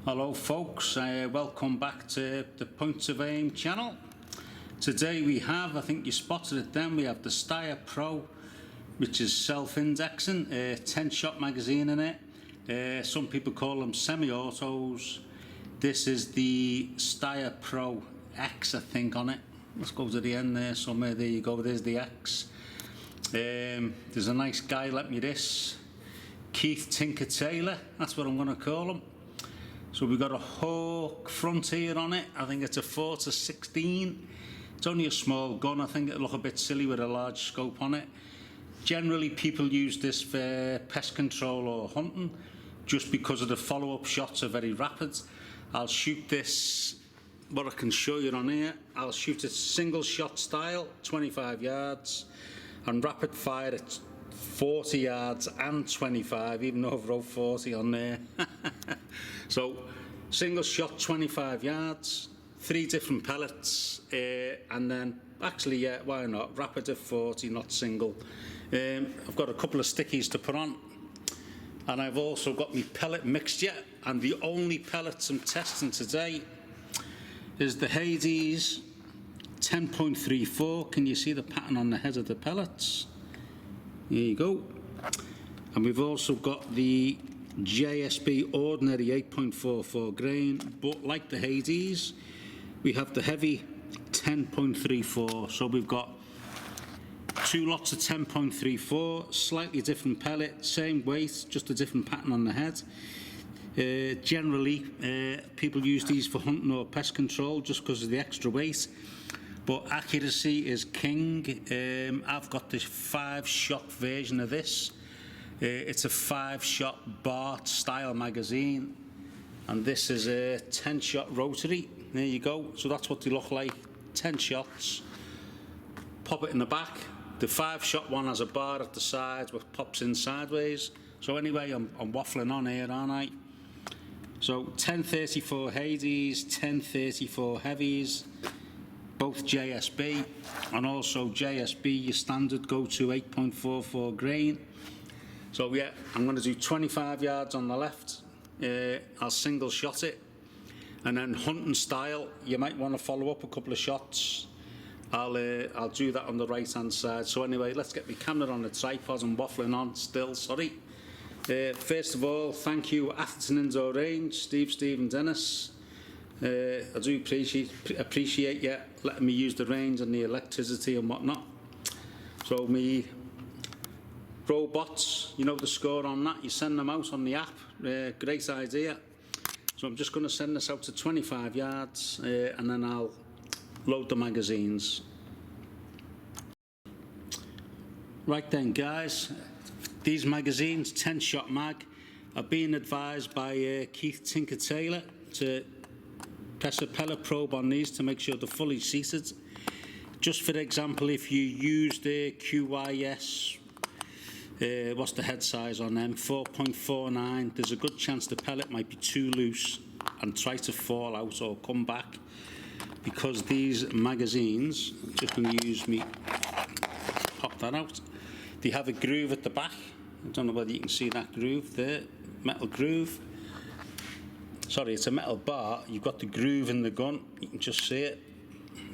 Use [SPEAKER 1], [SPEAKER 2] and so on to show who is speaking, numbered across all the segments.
[SPEAKER 1] Hello folks, welcome back to the Points of Aim channel. Today we have, I think you spotted it then, we have the Steyr Pro, which is self-indexing, 10-shot magazine in it. Some people call them semi-autos. This is the Steyr Pro X, I think, on it. Let's go to the end there somewhere. There you go, there's the X. There's a nice guy lent me this, Kieth Tinker Tailor, that's what I'm going to call him. So we've got a Hawk front here on it. I think it's a 4-16. It's only a small gun. I think it'll look a bit silly with a large scope on it. Generally people use this for pest control or hunting just because of the follow-up shots are very rapid. I'll shoot this, what I can show you on here, I'll shoot it single shot style, 25 yards, and rapid fire at 40 yards and 25, even though I've wrote 40 on there. So single shot 25 yards, 3 different pellets, and then actually, yeah, why not, rapid at 40, not single. I've got a couple of stickies to put on, and I've also got my pellet mixture, and the only pellets I'm testing today is the Hades 10.34. Can you see the pattern on the head of the pellets? There you go. And we've also got the JSB ordinary 8.44 grain, but like the Hades, we have the heavy 10.34. So we've got 2 lots of 10.34, slightly different pellet, same weight, just a different pattern on the head. Generally, people use these for hunting or pest control just because of the extra weight. But accuracy is king. I've got this 5-shot version of this. It's a 5-shot Bart style magazine, and this is a 10-shot rotary. There you go. So that's what they look like. 10 shots. Pop it in the back. The 5-shot one has a bar at the sides which pops in sideways. So anyway, I'm waffling on here, aren't I? So 10.34 Hades, 10.34 heavies, both JSB, and also JSB, your standard go-to 8.44 grain. So yeah, I'm going to do 25 yards on the left. I'll single shot it, and then hunting style, you might want to follow up a couple of shots. I'll do that on the right hand side. So anyway, let's get my camera on the tripod. I'm waffling on still, sorry. First of all, thank you Atherton Indoor Range, Steve and Dennis. I do appreciate you letting me use the range and the electricity and whatnot. So me robots, you know the score on that, you send them out on the app. Great idea. So I'm just going to send this out to 25 yards, and then I'll load the magazines. Right then guys, these magazines, 10-shot mag, are being advised by Kieth Tinker Tailor to press a pellet probe on these to make sure they're fully seated. Just for example, if you use the QYS, what's the head size on them, 4.49, there's a good chance the pellet might be too loose and try to fall out or come back, because these magazines, I'm just going to use me, pop that out, they have a groove at the back. I don't know whether you can see that groove there, metal groove. Sorry, it's a metal bar. You've got the groove in the gun. You can just see it.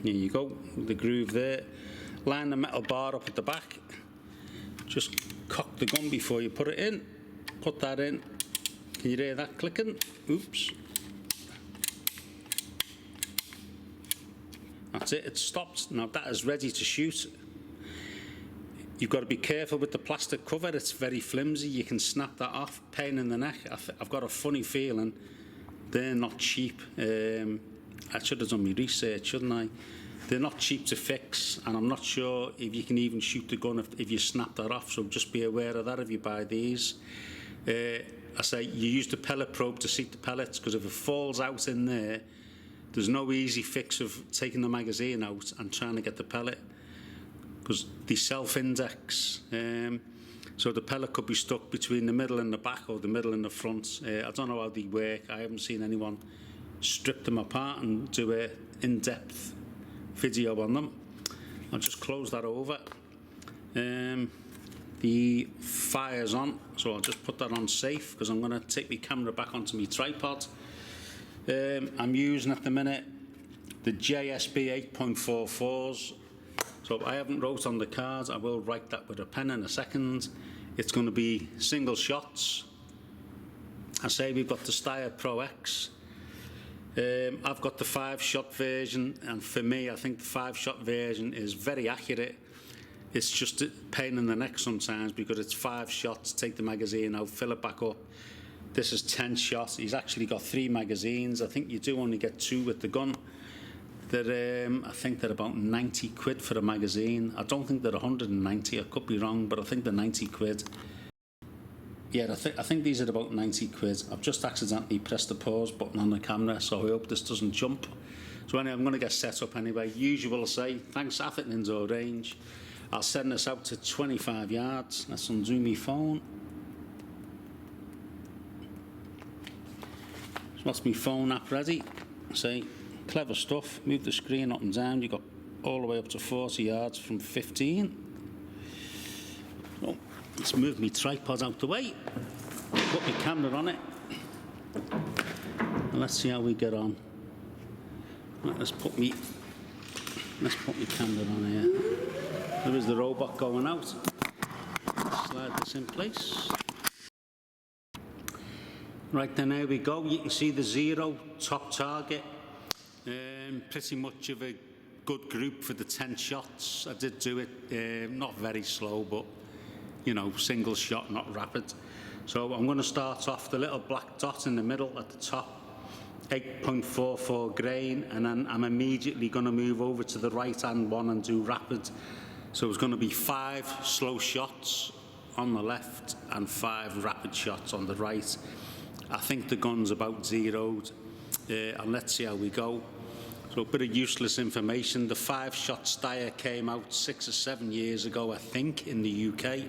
[SPEAKER 1] There you go, the groove there. Line the metal bar up at the back. Just cock the gun before you put it in. Put that in. Can you hear that clicking? Oops. That's it, it's stopped. Now that is ready to shoot. You've got to be careful with the plastic cover. It's very flimsy. You can snap that off. Pain in the neck. I've got a funny feeling they're not cheap. I should have done my research, shouldn't I? They're not cheap to fix, and I'm not sure if you can even shoot the gun if you snap that off, so just be aware of that if you buy these. I say you use the pellet probe to seat the pellets, because if it falls out in there, there's no easy fix of taking the magazine out and trying to get the pellet, because they self-index. So the pellet could be stuck between the middle and the back, or the middle and the front. I don't know how they work. I haven't seen anyone strip them apart and do an in-depth video on them. I'll just close that over. The fire's on, so I'll just put that on safe, because I'm going to take my camera back onto my tripod. I'm using at the minute the JSB 8.44s. So I haven't wrote on the cards, I will write that with a pen in a second. It's going to be single shots. I say we've got the Steyr Pro X. I've got the 5-shot version, and for me I think the 5-shot version is very accurate. It's just a pain in the neck sometimes because it's 5 shots, take the magazine out, fill it back up. This is 10 shots. He's actually got 3 magazines. I think you do only get 2 with the gun. I think they're about 90 quid for a magazine. I don't think they're 190, I could be wrong, but I think they're 90 quid. Yeah, I think these are about 90 quid. I've just accidentally pressed the pause button on the camera, so I hope this doesn't jump. So anyway, I'm going to get set up anyway. Usual say, thanks Atherton Indoor Range. I'll send this out to 25 yards. Let's undo my phone. So what's my phone app ready? Say, clever stuff. Move the screen up and down. You've got all the way up to 40 yards from 15. So let's move my tripod out the way. Put my camera on it. And let's see how we get on. Right, let's put my camera on here. There is the robot going out. Slide this in place. Right then, there we go. You can see the 0 top target. Pretty much of a good group for the 10 shots. I did do it not very slow, but you know, single shot, not rapid. So I'm going to start off the little black dot in the middle at the top, 8.44 grain, and then I'm immediately going to move over to the right hand one and do rapid. So it's going to be 5 slow shots on the left and 5 rapid shots on the right. I think the gun's about zeroed, and let's see how we go. So a bit of useless information. The 5-shot Steyr came out 6 or 7 years ago, I think, in the UK.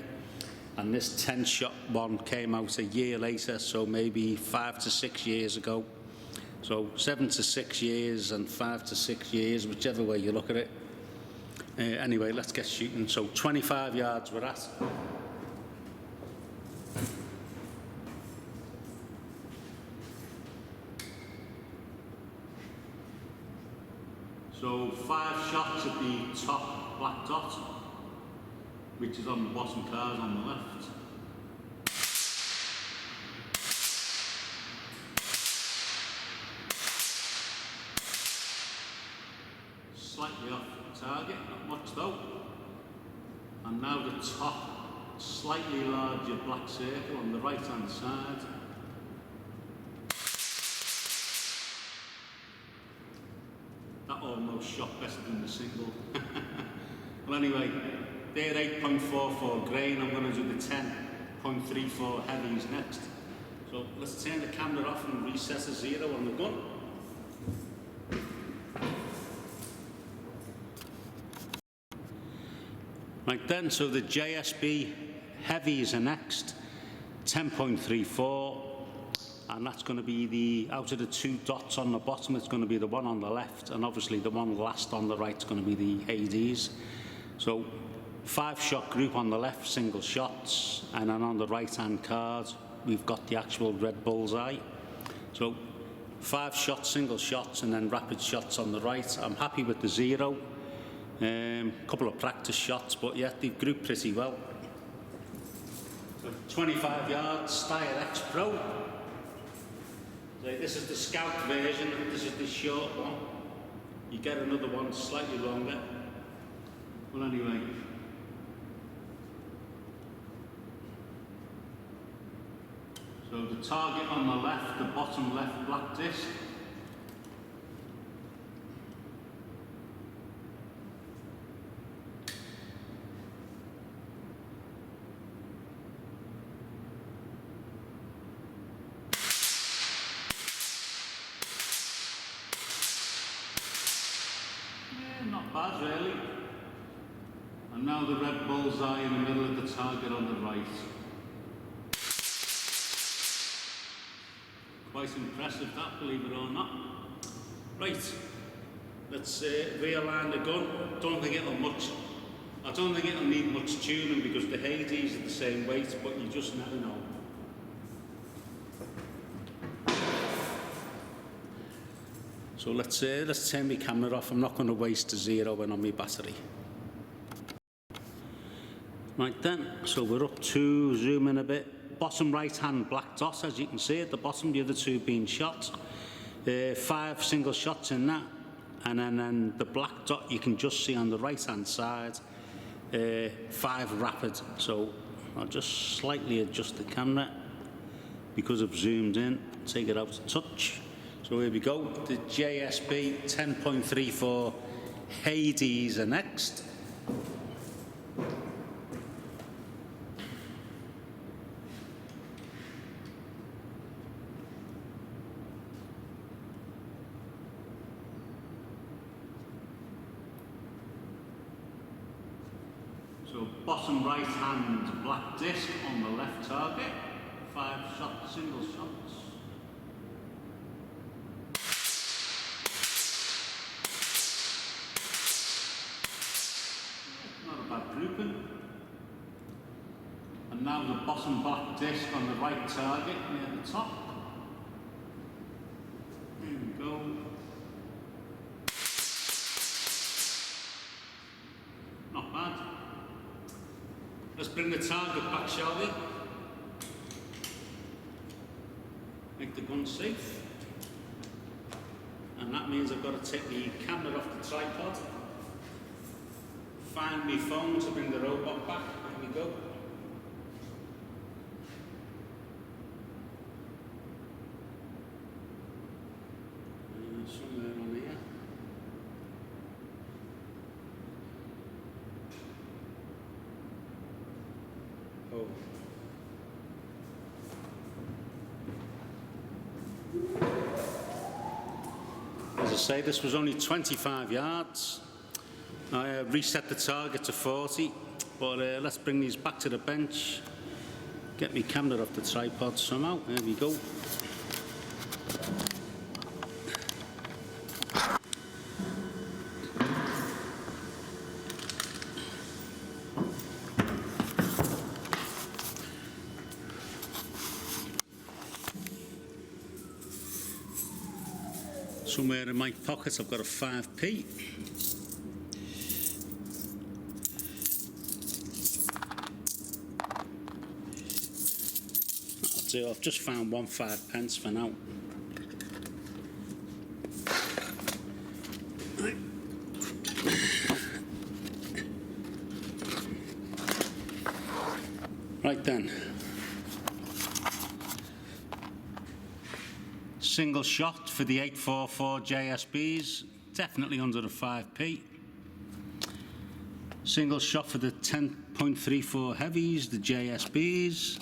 [SPEAKER 1] And this 10-shot one came out a year later, so maybe 5 to 6 years ago. So 7 to 6 years and 5 to 6 years, whichever way you look at it. Anyway, let's get shooting. So 25 yards we're at. So 5 shots at the top black dot, which is on the bottom card on the left. Slightly off target, not much though. And now the top, slightly larger black circle on the right hand side. That almost shot better than the single. Well anyway, they're 8.44 grain. I'm going to do the 10.34 heavies next. So let's turn the camera off and reset to 0 on the gun. Right then, so the JSB heavies are next, 10.34, and that's going to be the, out of the 2 dots on the bottom, it's going to be the one on the left, and obviously the one last on the right is going to be the ADs. So 5-shot group on the left, single shots, and then on the right-hand card, we've got the actual red bullseye. So 5 shots, single shots, and then rapid shots on the right. I'm happy with the 0. Couple of practice shots, but yeah, they've grouped pretty well. So 25 yards, Steyr X Pro. So this is the Scout version, this is the short one. You get another one slightly longer. Well anyway. So the target on the left, the bottom left black disc. Not bad really. And now the red bullseye in the middle of the target on the right. Quite impressive that, believe it or not. Right, let's realign the gun. I don't think it'll need much tuning because the Hades are the same weight, but you just never know. So let's turn my camera off. I'm not going to waste a zero in on my battery. Right then, so we're up to, zoom in a bit, bottom right hand black dot, as you can see at the bottom, the other two being shot. 5 single shots in that, and then the black dot you can just see on the right hand side, 5 rapid. So I'll just slightly adjust the camera because I've zoomed in, take it out a touch. So here we go, the JSB 10.34 Hades are next. So bottom right hand black disc on the left target, 5 shots, single shots. Not a bad grouping. And now the bottom black disc on the right target near the top. Here we go. Not bad. Let's bring the target back, shall we? Make the gun safe. And that means I've got to take the camera off the tripod. Find my phone to bring the robot back. There we go. Somewhere on here. Oh. As I say, this was only 25 yards. I reset the target to 40, but let's bring these back to the bench. Get my camera off the tripod somehow. There we go. Somewhere in my pocket I've got a 5p. That'll do. I've just found 1 5p for now. Right then. Single shot for the 844 JSBs, definitely under the 5p. Single shot for the 10.34 heavies, the JSBs.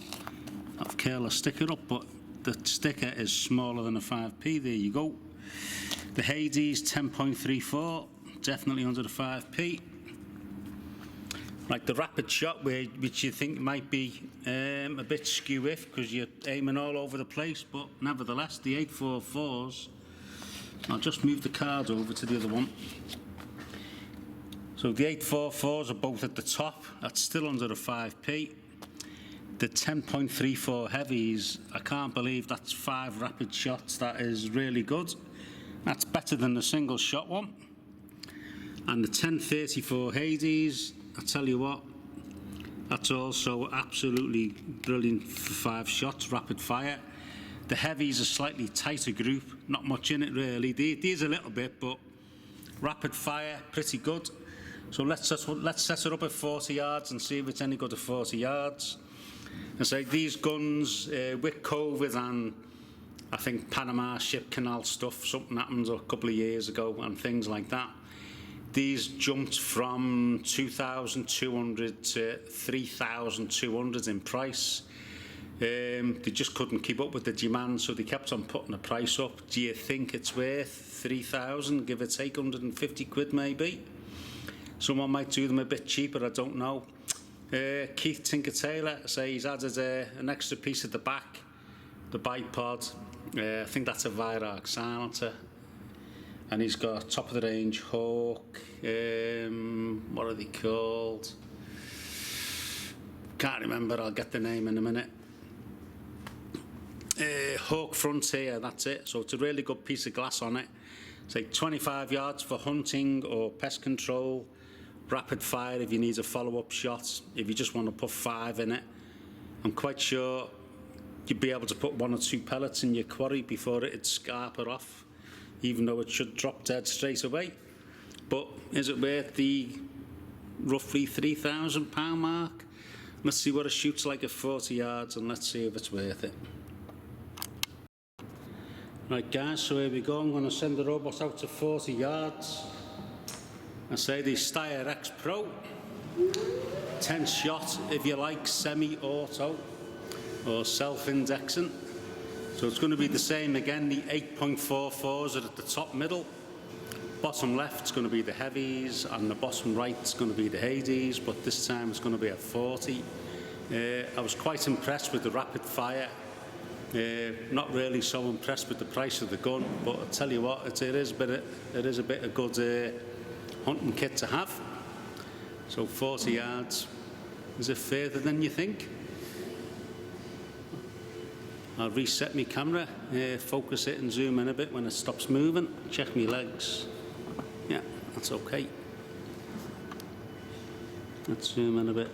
[SPEAKER 1] I've curled a sticker up, but the sticker is smaller than a 5p. There you go. The Hades 10.34, definitely under the 5p. Like the rapid shot, which you think might be a bit skew-if because you're aiming all over the place, but nevertheless, the 844s, I'll just move the card over to the other one. So the 844s are both at the top, that's still under the 5p. The 10.34 heavies, I can't believe that's 5 rapid shots, that is really good. That's better than the single shot one. And the 10.34 Hades, I tell you what, that's also absolutely brilliant for 5 shots, rapid fire. The heavies a slightly tighter group, not much in it really. These a little bit, but rapid fire, pretty good. So let's set it up at 40 yards and see if it's any good at 40 yards. And say these guns with COVID and I think Panama ship canal stuff, something happened a couple of years ago and things like that. These jumped from 2,200 to 3,200 in price. They just couldn't keep up with the demand, so they kept on putting the price up. Do you think it's worth 3,000, give or take 150 quid maybe? Someone might do them a bit cheaper, I don't know. Kieth Tinker-Tailor, say he's added an extra piece at the back, the bipod. I think that's a Virarc silencer. And he's got top of the range Hawk, what are they called? Can't remember, I'll get the name in a minute. Hawk Frontier, that's it. So it's a really good piece of glass on it. say 25 yards for hunting or pest control, rapid fire if you need a follow-up shot, if you just want to put 5 in it. I'm quite sure you'd be able to put 1 or 2 pellets in your quarry before it'd scarper off, even though it should drop dead straight away. But is it worth the roughly £3,000 mark? Let's see what it shoots like at 40 yards and let's see if it's worth it. Right guys, so here we go. I'm going to send the robot out to 40 yards. I say the Steyr X Pro 10 shot, if you like, semi-auto or self-indexing. So it's going to be the same again. The 8.44s are at the top middle. Bottom left's going to be the heavies, and the bottom right's going to be the Hades, but this time it's going to be at 40. I was quite impressed with the rapid fire. Not really so impressed with the price of the gun, but I tell you what, it is a bit of good hunting kit to have. So 40 yards, is it further than you think? I'll reset my camera, focus it and zoom in a bit when it stops moving. Check my legs. Yeah, that's okay. Let's zoom in a bit.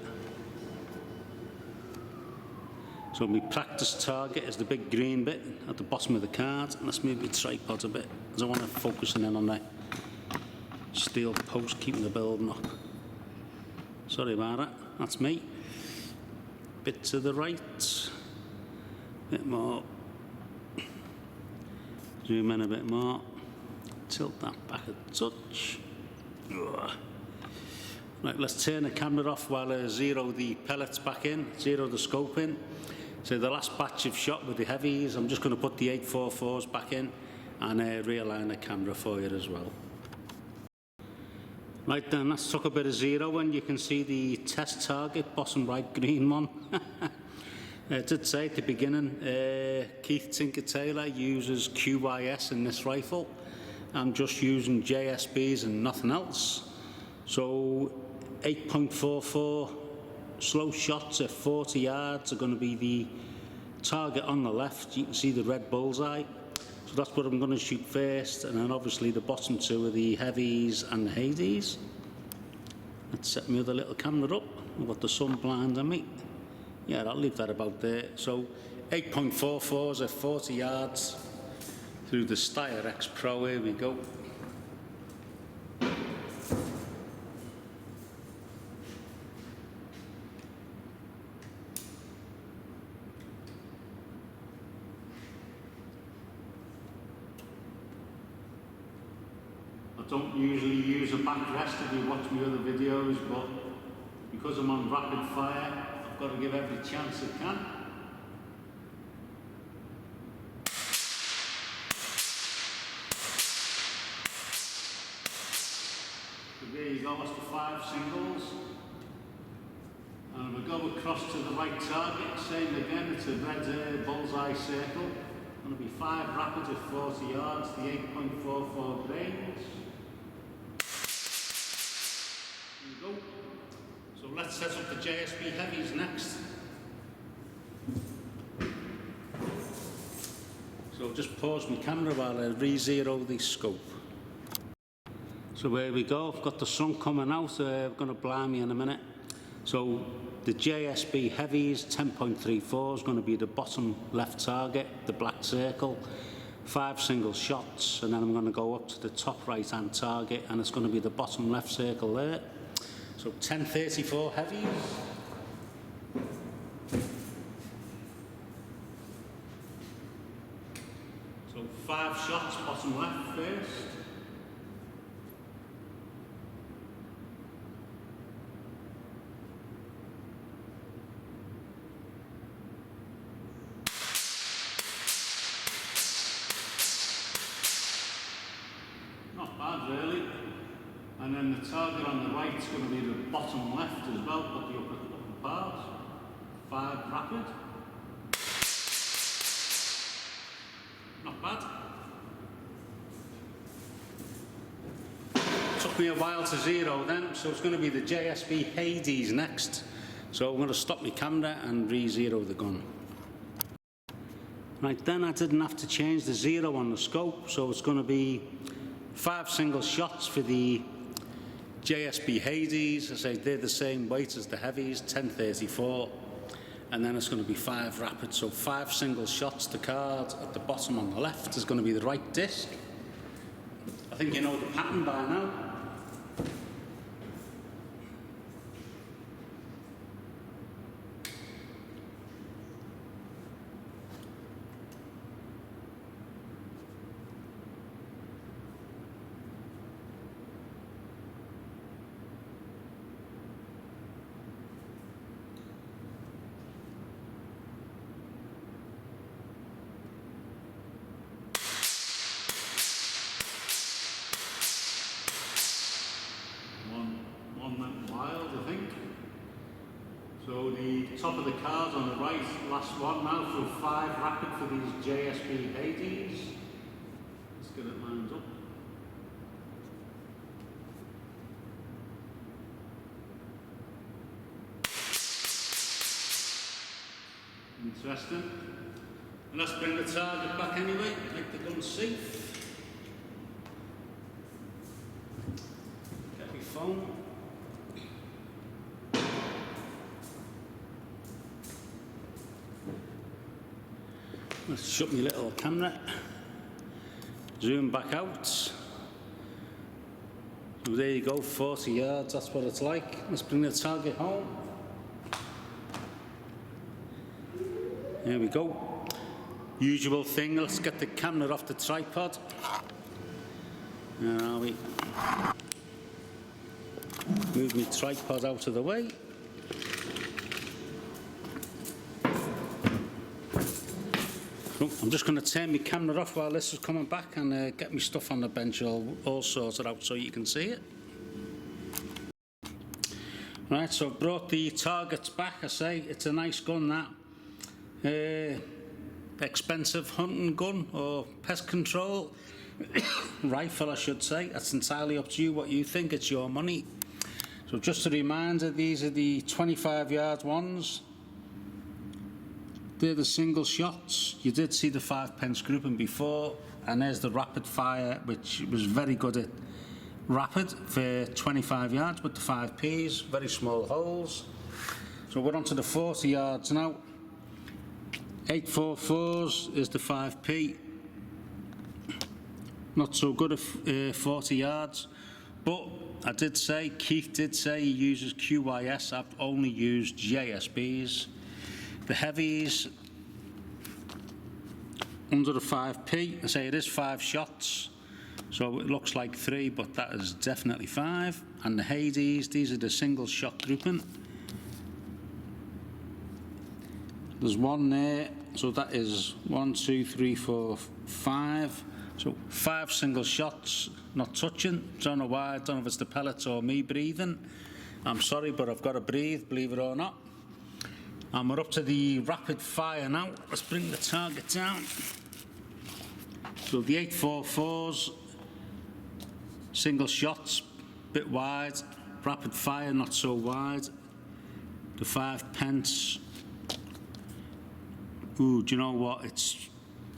[SPEAKER 1] So my practice target is the big green bit at the bottom of the card. Let's move my tripod a bit, because I want to focus in on that steel post keeping the building up. Sorry about that, that's me. Bit to the right. Bit more. Zoom in a bit more. Tilt that back a touch. Ugh. Right, let's turn the camera off while I zero the pellets back in, zero the scope in. So the last batch of shot with the heavies, I'm just going to put the 844s back in and realign the camera for you as well. Right then, let's took a bit of zero and you can see the test target, bottom right green one. It did say at the beginning, Kieth Tinker Tailor uses QYS in this rifle. I'm just using JSBs and nothing else. So 8.44 slow shots at 40 yards are going to be the target on the left. You can see the red bullseye. So that's what I'm going to shoot first, and then obviously the bottom 2 are the heavies and the Hades. Let's set my other little camera up. I've got the sun blind on me. Yeah, I'll leave that about there. So 8.44s at 40 yards through the Steyr X Pro. Here we go. I don't usually use a backrest if you watch my other videos, but because I'm on rapid fire, I've got to give every chance I can. So there you go, that's the 5 singles. And we go across to the right target, same again, it's a red bullseye circle. Going to be 5 rapids at 40 yards, the 8.44 grains. There you go. So let's set up the JSB heavies next. So just pause my camera while I re-zero the scope. So here we go, I've got the sun coming out, I'm going to blind me in a minute. So the JSB heavies 10.34 is going to be the bottom left target, the black circle. 5 single shots, and then I'm going to go up to the top right hand target, and it's going to be the bottom left circle there. So 10.34 heavies. So 5 shots bottom left first. Not bad really. And then the target on the right is going to be the bottom left as well, but the upper part. 5 rapid. Not bad. Took me a while to zero then, so it's going to be the JSB Hades next. So I'm going to stop my camera and re-zero the gun. Right then, I didn't have to change the zero on the scope, so it's going to be 5 single shots for the JSB Hades. I say they're the same weight as the heavies, 1034, and then it's going to be 5 rapid. So 5 single shots. The card at the bottom on the left is going to be the right disc. I think you know the pattern by now. One went wild, I think. So the top of the card on the right, last one now for 5 rapid for these JSB Hades. Let's get it lined up. Interesting. And let's bring the target back anyway, make the gun safe. Get my phone. Let's shut my little camera. Zoom back out. So there you go, 40 yards, that's what it's like. Let's bring the target home. There we go. Usual thing, let's get the camera off the tripod. Where are we? Move my tripod out of the way. I'm just going to turn my camera off while this is coming back and get my stuff on the bench all sorted out so you can see it. Right, so I've brought the targets back. I say it's a nice gun, that. Expensive hunting gun or pest control rifle, I should say. That's entirely up to you what you think. It's your money. So just a reminder, these are the 25 yard ones. They're the single shots. You did see the 5 grouping before, and there's the rapid fire, which was very good at rapid for 25 yards with the 5Ps, very small holes. So we're on to the 40 yards now. 844s is the 5P. Not so good at 40 yards, but I did say, Kieth did say he uses QYS. I've only used JSBs. The heavies under the 5P, I say it is 5 shots, so it looks like 3, but that is definitely 5. And the Hades, these are the single shot grouping. There's one there, so that is 1, 2, 3, 4, 5. So 5 single shots, not touching. Don't know why, I don't know if it's the pellets or me breathing. I'm sorry, but I've got to breathe, believe it or not. And we're up to the rapid fire now. Let's bring the target down. So the 844s, single shots, bit wide. Rapid fire, not so wide. The 5 pence. Ooh, do you know what? It's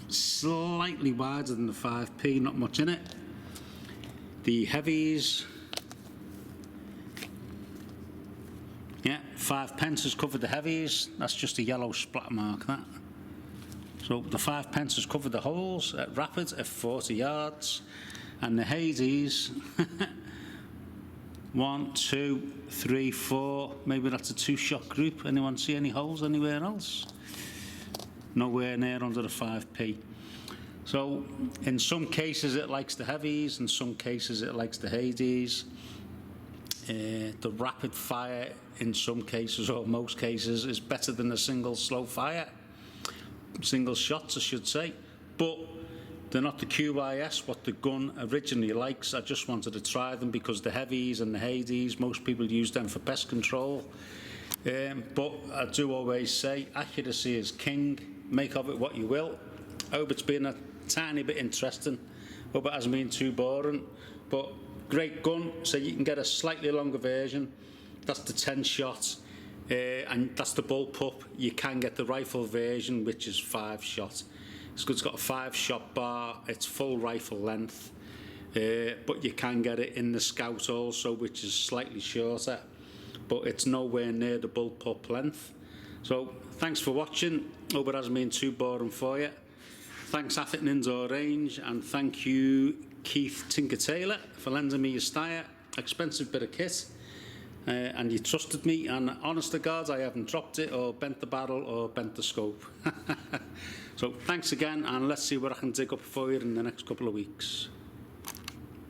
[SPEAKER 1] slightly wider than the 5P, not much in it. The heavies. Yeah, 5 pence has covered the heavies. That's just a yellow splat mark, that. So the 5 pence has covered the holes at rapid at 40 yards. And the Hades, 1, 2, 3, 4. Maybe that's a 2-shot group. Anyone see any holes anywhere else? Nowhere near under the 5P. So in some cases it likes the heavies, in some cases it likes the Hades. The rapid fire in some cases, or most cases, is better than a single slow fire. Single shots, I should say. But they're not the QIS, what the gun originally likes. I just wanted to try them because the heavies and the Hades, most people use them for pest control. But I do always say, accuracy is king. Make of it what you will. I hope it's been a tiny bit interesting. Hope it hasn't been too boring. But great gun, so you can get a slightly longer version. That's the 10 shot, and that's the bullpup. You can get the rifle version, which is 5 shot. It's got a 5 shot bar. It's full rifle length. but you can get it in the Scout also, which is slightly shorter, but it's nowhere near the bullpup length. So thanks for watching. Hope it hasn't been too boring for you. Thanks Atherton Indoor Range, and thank you Kieth Tinker Taylor for lending me your Steyr. Expensive bit of kit, and you trusted me, and honest to God I haven't dropped it or bent the barrel or bent the scope. So thanks again, and let's see what I can dig up for you in the next couple of weeks.